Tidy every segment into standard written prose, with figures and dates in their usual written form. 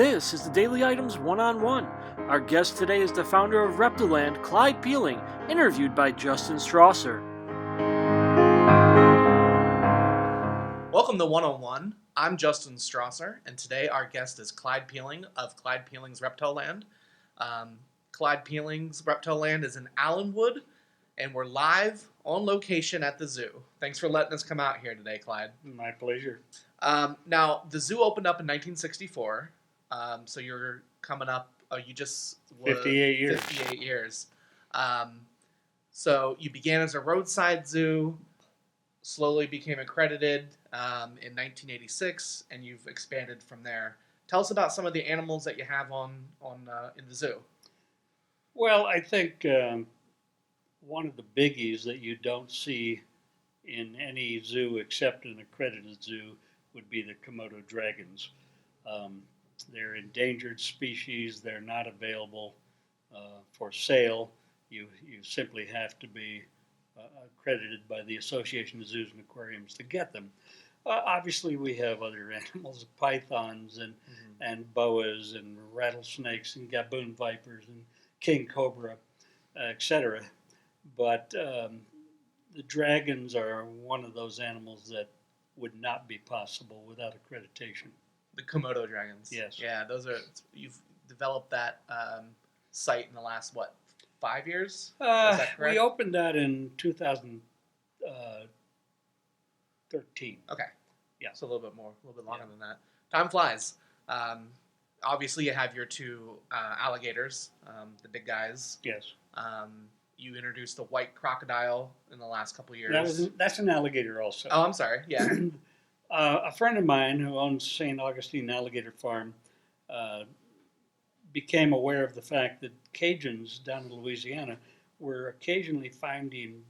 This is the Daily Items One-on-One. Our guest today is the founder of Reptiland, Clyde Peeling, interviewed by Justin Strawser. Welcome to One-on-One. I'm Justin Strawser, and today our guest is Clyde Peeling of Clyde Peeling's Reptiland. Clyde Peeling's Reptiland is in Allenwood, and we're live on location at the zoo. Thanks for letting us come out here today, Clyde. My pleasure. Now, the zoo opened up in 1964, so you're coming up, you just... 58 years. 58 years. So you began as a roadside zoo, slowly became accredited in 1986, and you've expanded from there. Tell us about some of the animals that you have in the zoo. Well, I think one of the biggies that you don't see in any zoo except an accredited zoo would be the Komodo dragons. They're endangered species. They're not available for sale. You simply have to be accredited by the Association of Zoos and Aquariums to get them. Obviously, we have other animals, pythons and boas and rattlesnakes and gaboon vipers and king cobra, etc. But the dragons are one of those animals that would not be possible without accreditation. The Komodo dragons. Yes. Yeah, you've developed that site in the last, 5 years? Is that correct? We opened that in 2013. Okay. Yeah. So a little bit longer than that. Time flies. Obviously, you have your two alligators, the big guys. Yes. You introduced the white crocodile in the last couple of years. That's an alligator also. Oh, I'm sorry. Yeah. A friend of mine who owns St. Augustine Alligator Farm became aware of the fact that Cajuns down in Louisiana were occasionally finding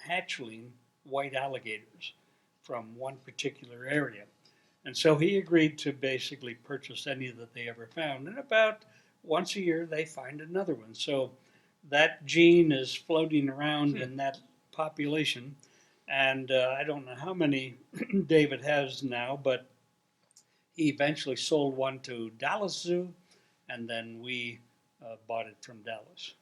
hatchling white alligators from one particular area. And so he agreed to basically purchase any that they ever found. And about once a year, they find another one. So that gene is floating around in that population. And I don't know how many David has now, but he eventually sold one to Dallas Zoo, and then we bought it from Dallas.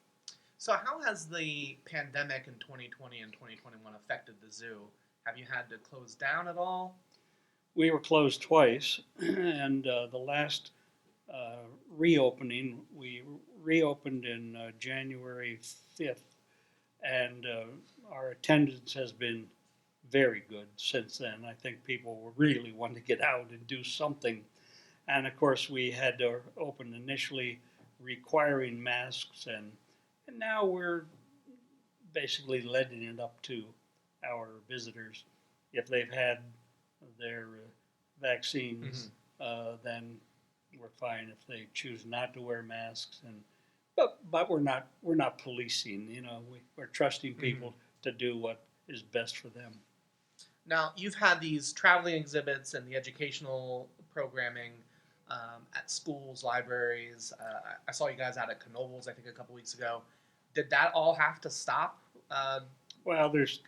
So how has the pandemic in 2020 and 2021 affected the zoo? Have you had to close down at all? We were closed twice, and the last reopening, we reopened in January 5th, and our attendance has been very good since then. I think people were really wanting to get out and do something. And of course, we had to open initially requiring masks, and now we're basically letting it up to our visitors. If they've had their vaccines, then we're fine. If they choose not to wear masks, but we're not policing. We're trusting people to do what is best for them. Now, you've had these traveling exhibits and the educational programming at schools, libraries. I saw you guys out at Knoebels, I think, a couple weeks ago. Did that all have to stop? Well, there's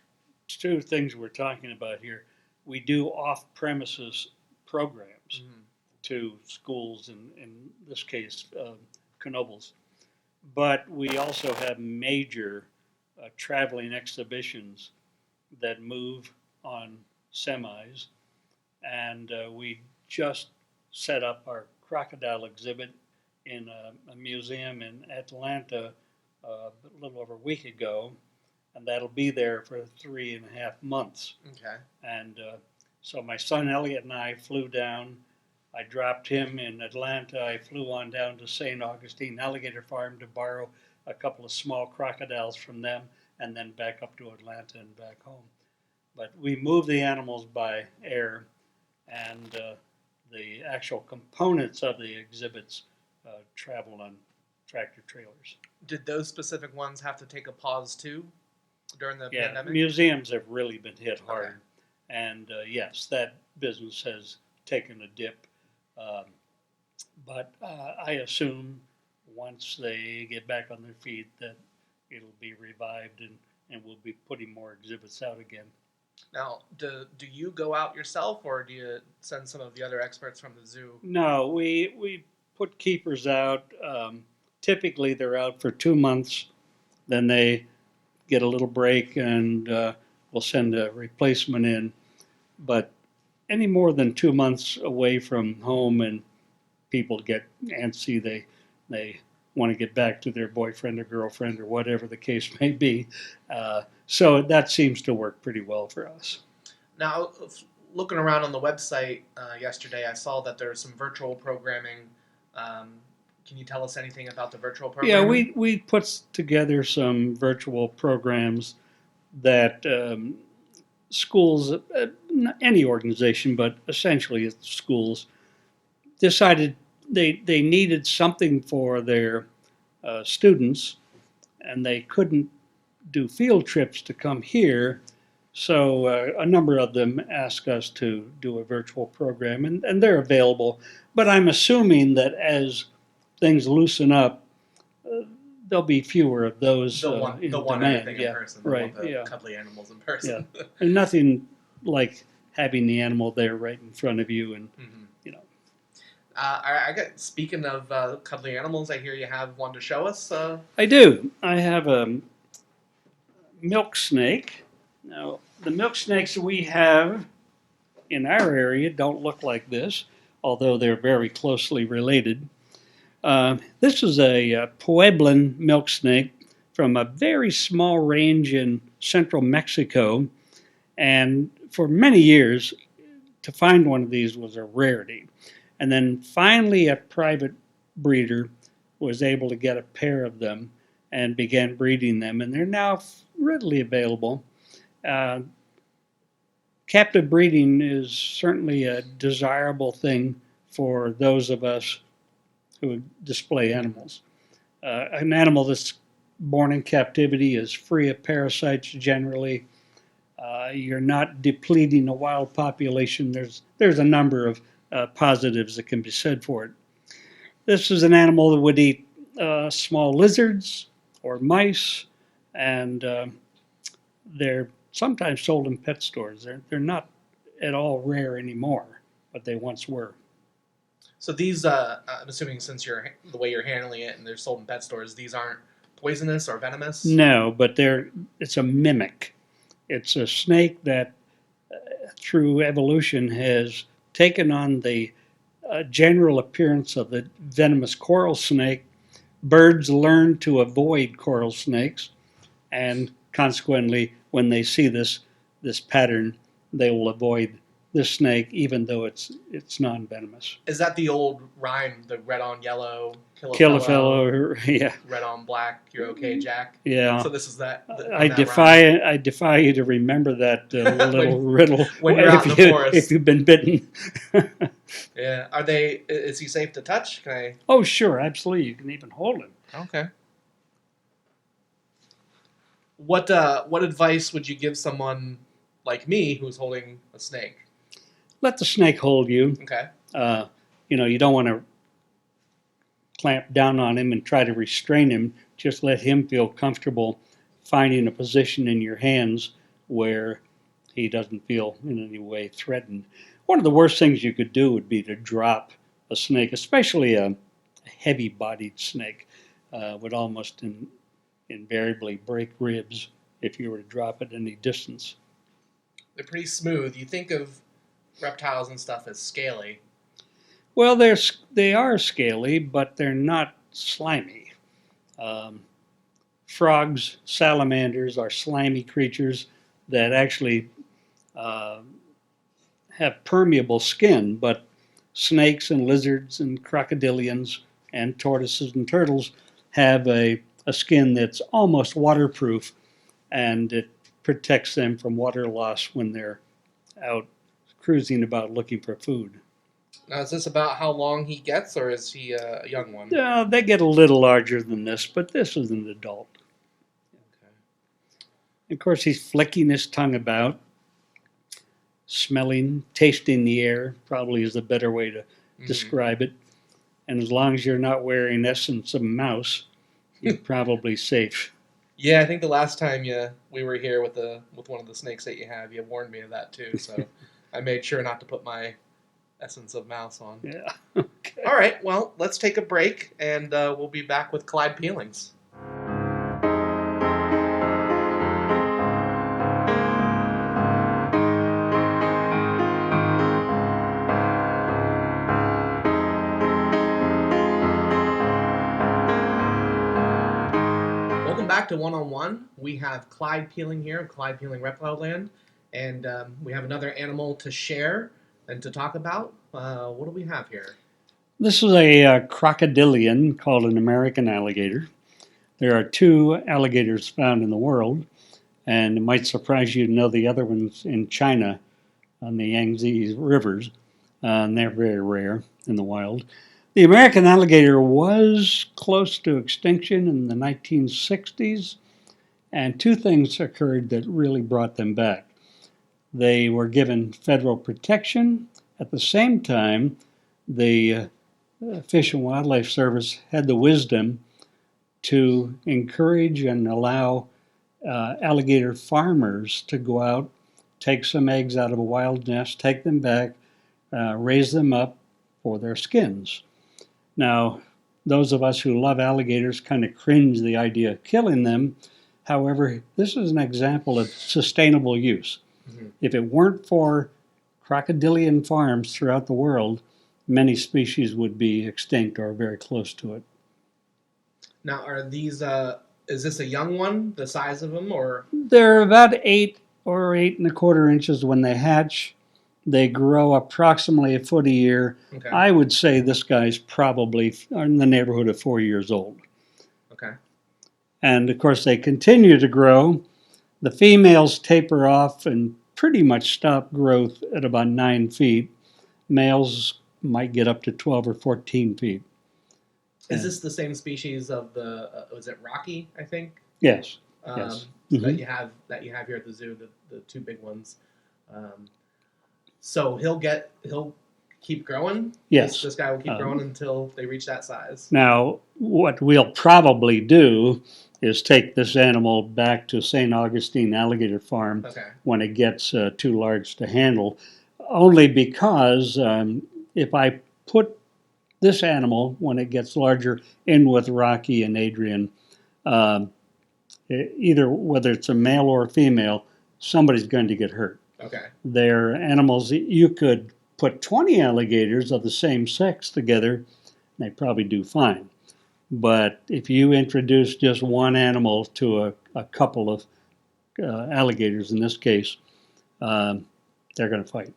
two things we're talking about here. We do off-premises programs to schools, in this case, Knoebels. But we also have major traveling exhibitions that move on semis, and we just set up our crocodile exhibit in a museum in Atlanta a little over a week ago, and that'll be there for 3.5 months. Okay. And so my son Elliot and I flew down. I dropped him in Atlanta. I flew on down to St. Augustine Alligator Farm to borrow a couple of small crocodiles from them, and then back up to Atlanta and back home. But we move the animals by air, and the actual components of the exhibits travel on tractor trailers. Did those specific ones have to take a pause too during the Yeah, pandemic? museums have really been hit hard. Okay. And yes, that business has taken a dip. But I assume once they get back on their feet that it'll be revived and we'll be putting more exhibits out again. Now, do you go out yourself, or do you send some of the other experts from the zoo? No, we put keepers out. Typically, they're out for 2 months. Then they get a little break, and we'll send a replacement in. But any more than 2 months away from home, and people get antsy. They want to get back to their boyfriend or girlfriend or whatever the case may be. So that seems to work pretty well for us. Now, looking around on the website yesterday, I saw that there's some virtual programming. Can you tell us anything about the virtual Yeah, programming? we put together some virtual programs that schools, any organization, but essentially it's schools, decided they needed something for their students, and they couldn't do field trips to come here. So a number of them asked us to do a virtual program, and they're available. But I'm assuming that as things loosen up, there'll be fewer of those in They'll want demand. everything in Yeah, person. They'll right. want the Yeah, cuddly animals in person. and nothing like having the animal there right in front of you, and Mhm. you know. I got. Speaking of cuddly animals, I hear you have one to show us. I do. I have a milk snake. Now, the milk snakes we have in our area don't look like this, although they're very closely related. This is a Pueblan milk snake from a very small range in central Mexico, and for many years, to find one of these was a rarity. And then finally, a private breeder was able to get a pair of them and began breeding them, and they're now readily available. Uh, Captive breeding is certainly a desirable thing for those of us who display animals. An animal that's born in captivity is free of parasites generally. You're not depleting a wild population. There's a number of positives that can be said for it. This is an animal that would eat small lizards or mice, and they're sometimes sold in pet stores. They're not at all rare anymore, but they once were. So these, I'm assuming since the way you're handling it and they're sold in pet stores, these aren't poisonous or venomous. No, but it's a mimic. It's a snake that, through evolution, has taken on the general appearance of the venomous coral snake. Birds learn to avoid coral snakes, and consequently, when they see this pattern, they will avoid this snake, even though it's non-venomous. Is that the old rhyme, the red on yellow, Kill a fellow, yeah, red on black, you're okay, Jack? yeah. So this is that. I defy you to remember that little riddle when you're out in the forest. if you've been bitten. Yeah. Is he safe to touch? Can I? Oh, sure, absolutely. You can even hold him. Okay. What advice would you give someone like me who's holding a snake? Let the snake hold you. Okay. You don't want to clamp down on him and try to restrain him. Just let him feel comfortable finding a position in your hands where he doesn't feel in any way threatened. One of the worst things you could do would be to drop a snake, especially a heavy-bodied snake, would almost invariably break ribs if you were to drop it any distance. They're pretty smooth. You think of reptiles and stuff as scaly. Well, they are scaly, but they're not slimy. Frogs, salamanders are slimy creatures that actually have permeable skin, but snakes and lizards and crocodilians and tortoises and turtles have a skin that's almost waterproof, and it protects them from water loss when they're out cruising about looking for food. Now, is this about how long he gets, or is he a young one? They get a little larger than this, but this is an adult. Okay. Of course, he's flicking his tongue about, smelling, tasting the air, probably is a better way to describe it. And as long as you're not wearing essence of mouse, you're probably safe. Yeah, I think the last time we were here with one of the snakes that you warned me of that too. So I made sure not to put my essence of mouse on. Yeah. Okay. All right, well, let's take a break, and we'll be back with Clyde Peelings. Welcome back to One on One. We have Clyde Peeling here of Clyde Peeling Reptiland, and we have another animal to share and to talk about. What do we have here? This is a crocodilian called an American alligator. There are two alligators found in the world, and it might surprise you to know the other one's in China on the Yangtze rivers, and they're very rare in the wild. The American alligator was close to extinction in the 1960s, and two things occurred that really brought them back. They were given federal protection. At the same time, the Fish and Wildlife Service had the wisdom to encourage and allow alligator farmers to go out, take some eggs out of a wild nest, take them back, raise them up for their skins. Now, those of us who love alligators kind of cringe the idea of killing them. However, this is an example of sustainable use. Mm-hmm. If it weren't for crocodilian farms throughout the world, many species would be extinct or very close to it. Now, are these, is this a young one, the size of them, or? They're about 8 or 8.25 inches when they hatch. They grow approximately a foot a year. Okay. I would say this guy's probably in the neighborhood of 4 years old. Okay. And of course, they continue to grow. The females taper off and pretty much stop growth at about 9 feet. Males might get up to 12 or 14 feet. Is this the same species of the? Was it Rocky? I think. Yes. Yes. That you have here at the zoo, the two big ones. So he'll keep growing. Yes. This guy will keep growing until they reach that size. Now, what we'll probably do is take this animal back to St. Augustine Alligator Farm when it gets too large to handle, only because if I put this animal, when it gets larger, in with Rocky and Adrian, either whether it's a male or a female, somebody's going to get hurt. Okay. They're animals that you could put 20 alligators of the same sex together, and they probably do fine. But if you introduce just one animal to a couple of alligators, in this case, they're going to fight.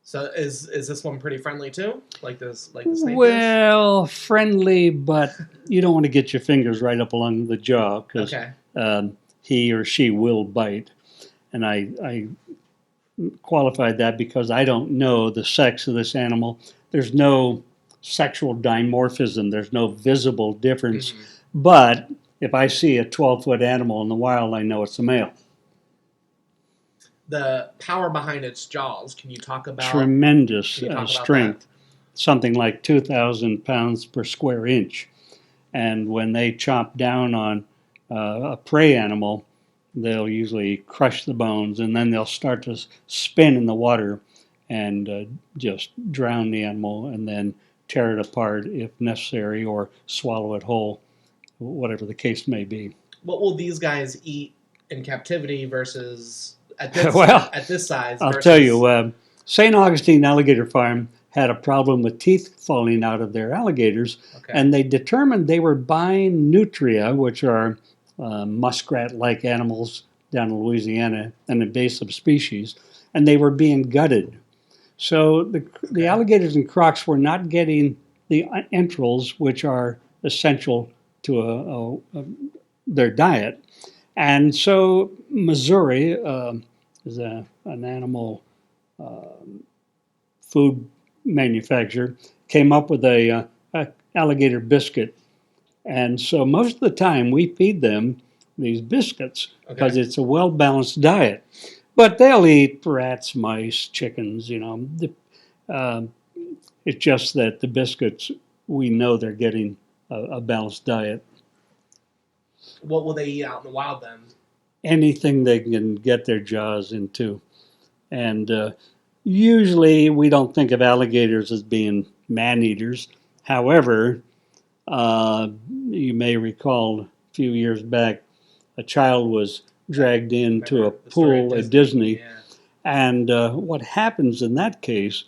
So is this one pretty friendly too, like the snake? Well, friendly, but you don't want to get your fingers right up along the jaw because he or she will bite. And I qualified that because I don't know the sex of this animal. There's no sexual dimorphism. There's no visible difference. Mm-hmm. But if I see a 12-foot animal in the wild, I know it's a male. The power behind its jaws, can you talk about? Tremendous strength. Something like 2,000 pounds per square inch. And when they chomp down on a prey animal, they'll usually crush the bones, and then they'll start to spin in the water and just drown the animal and then tear it apart if necessary or swallow it whole, whatever the case may be. What will these guys eat in captivity versus at this size? I'll tell you, St. Augustine Alligator Farm had a problem with teeth falling out of their alligators, and they determined they were buying nutria, which are muskrat-like animals down in Louisiana, an invasive species, and they were being gutted. So the alligators and crocs were not getting the entrails, which are essential to their diet. And so Missouri is an animal food manufacturer, came up with a alligator biscuit. And so most of the time we feed them these biscuits because it's a well-balanced diet. But they'll eat rats, mice, chickens, it's just that the biscuits, we know they're getting a balanced diet. What will they eat out in the wild then? Anything they can get their jaws into. And usually we don't think of alligators as being man eaters. However, you may recall a few years back, a child was dragged into a pool at Disney. Yeah. And what happens in that case,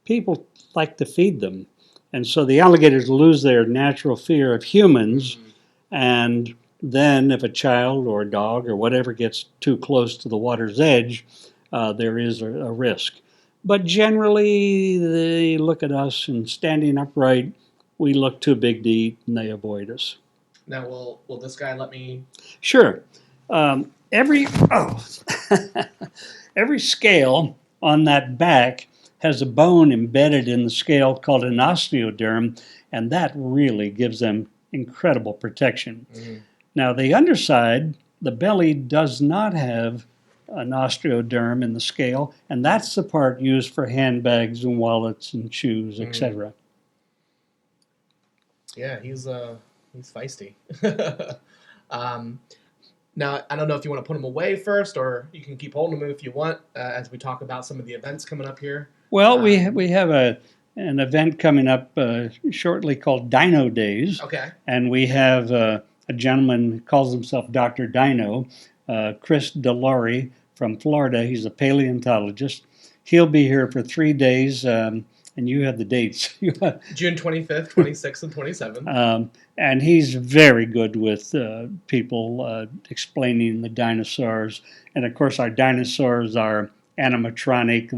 people like to feed them. And so the alligators lose their natural fear of humans. And then if a child or a dog or whatever gets too close to the water's edge, there is a risk. But generally, they look at us and standing upright, we look too big to eat and they avoid us. Now, will this guy let me? Sure. Every every scale on that back has a bone embedded in the scale called an osteoderm, and that really gives them incredible protection. Now, the underside, the belly, does not have an osteoderm in the scale, and that's the part used for handbags and wallets and shoes, etc. Yeah, he's feisty. Now, I don't know if you want to put him away first, or you can keep holding him if you want, as we talk about some of the events coming up here. Well, we have an event coming up shortly called Dino Days. Okay. And we have a gentleman who calls himself Dr. Dino, Chris DeLaurie from Florida. He's a paleontologist. He'll be here for 3 days, and you have the dates. June 25th, 26th, and 27th. And he's very good with people explaining the dinosaurs. And of course, our dinosaurs are animatronic.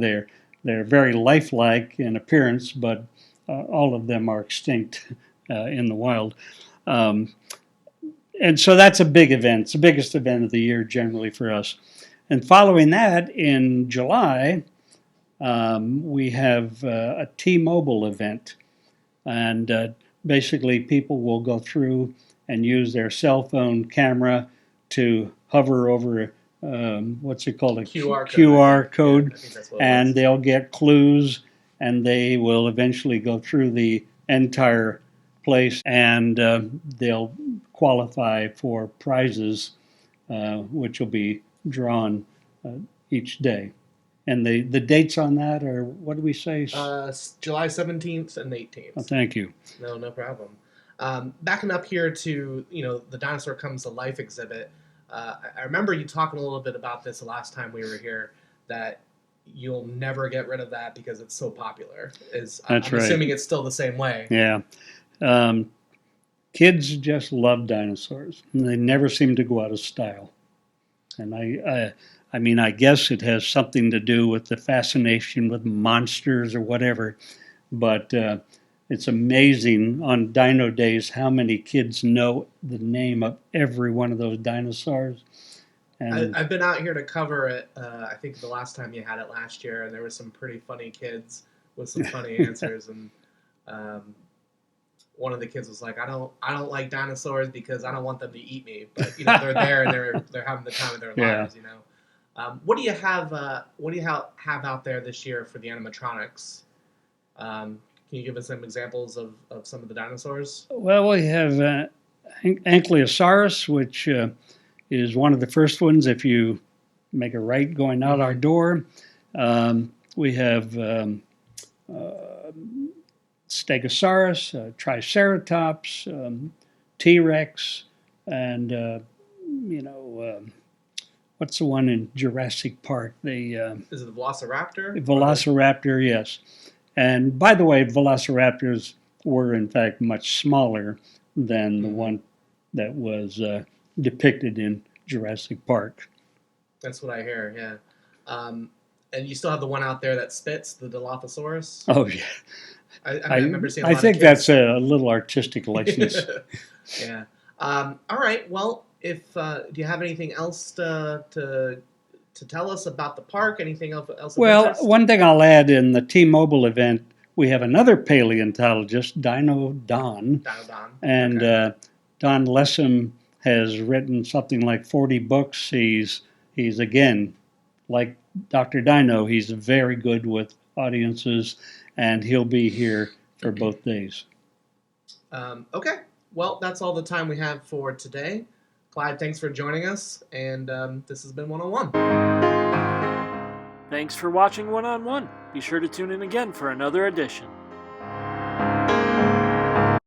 They're very lifelike in appearance, but all of them are extinct in the wild. And so that's a big event. It's the biggest event of the year generally for us. And following that, in July, we have a T-Mobile event. And basically, people will go through and use their cell phone camera to hover over what's it called? QR code. Yeah, I think that's what And they'll get clues, and they will eventually go through the entire place, and they'll qualify for prizes, which will be drawn each day. And the dates on that are, what do we say? July 17th and 18th. Oh, thank you. No problem. Backing up here to, the Dinosaur Comes to Life exhibit, I remember you talking a little bit about this the last time we were here, that you'll never get rid of that because it's so popular. I'm right. assuming it's still the same way. Yeah. Kids just love dinosaurs, and they never seem to go out of style. And I mean, I guess it has something to do with the fascination with monsters or whatever, but it's amazing on Dino Days how many kids know the name of every one of those dinosaurs. And I've been out here to cover it. I think the last time you had it last year, and there were some pretty funny kids with some funny answers. And one of the kids was like, "I don't like dinosaurs because I don't want them to eat me." But they're there and they're having the time of their lives. What do you have? What do you have out there this year for the animatronics? Can you give us some examples of some of the dinosaurs? Well, we have Ankylosaurus, which is one of the first ones if you make a right going out our door. We have Stegosaurus, Triceratops, T-Rex, and what's the one in Jurassic Park? Is it the Velociraptor? Velociraptor, yes. And by the way, Velociraptors were in fact much smaller than the one that was depicted in Jurassic Park. That's what I hear, yeah. And you still have the one out there that spits, the Dilophosaurus? Oh, yeah. I remember seeing a lot I think of kids. that's a little artistic license. Yeah. All right. Well, do you have anything else to tell us about the park? Anything else? Of Well, interest? one thing I'll add, in the T-Mobile event, we have another paleontologist, Dino Don. And okay. Don Lessem has written something like 40 books. He's again, like Dr. Dino, he's very good with audiences, and he'll be here for both days. Okay. Well, that's all the time we have for today. Clyde, thanks for joining us, and this has been 101. Thanks for watching One on One. Be sure to tune in again for another edition.